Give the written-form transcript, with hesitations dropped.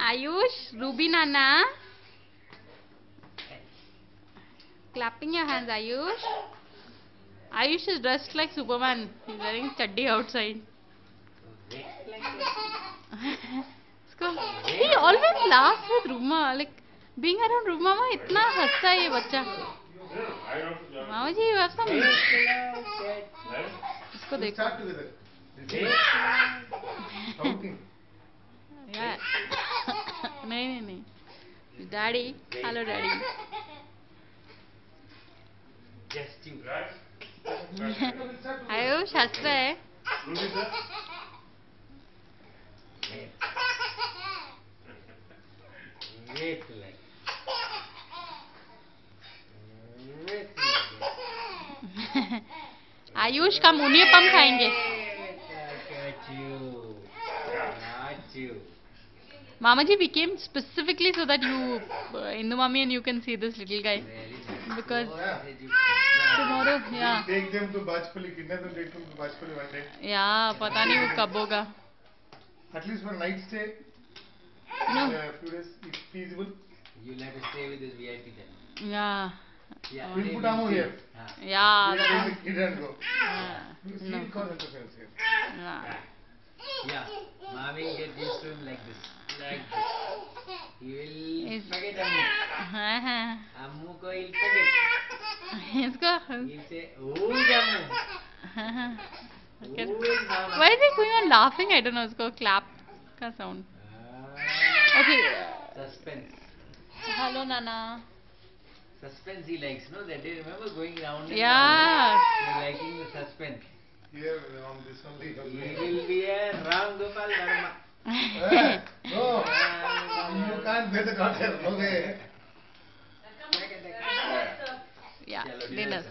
Ayush, Ruby Nana. Clapping your hands, Ayush. Ayush is dressed like Superman. He's wearing chaddi outside. He always laughs with Ruma. Like being around Ruma, ma, itna hasta hai ye bachcha. Mama ji, you have some. इसको देखो. Yeah. नहीं. Daddy, hello, Daddy. Ayush हंस रहा है. आयुष का मुनियपम खाएंगे. Mama ji, we came specifically so that you, Indu Mami, and you can see this little guy. Because tomorrow, yeah. Take them to Bajpali. Kidnap them, take them to Bajpali one day. Yeah, pata nahi wo kab hoga. At least for a night stay. No. A few days, if feasible. You'll have to stay with this VIP then. Yeah. Yeah. We'll put Amu here. Yeah. We'll take the kid and go. No. See cause interference here. Yeah. Mommy get used to him like this. Like this. He will forget Ammu. Ammu ko he'll forget. He'll say, who is Ammu? Who is Mama? Why is he going on laughing? I don't know. Usko clap ka sound. Okay. Suspense. Hello, Nana. Suspense he likes, no? That day, remember going round and Yeah. round? You're liking the suspense. Here on this only. He will be a Ram Gopal Verma. No. You can't bear the daughter. Okay. Yeah. Dinner.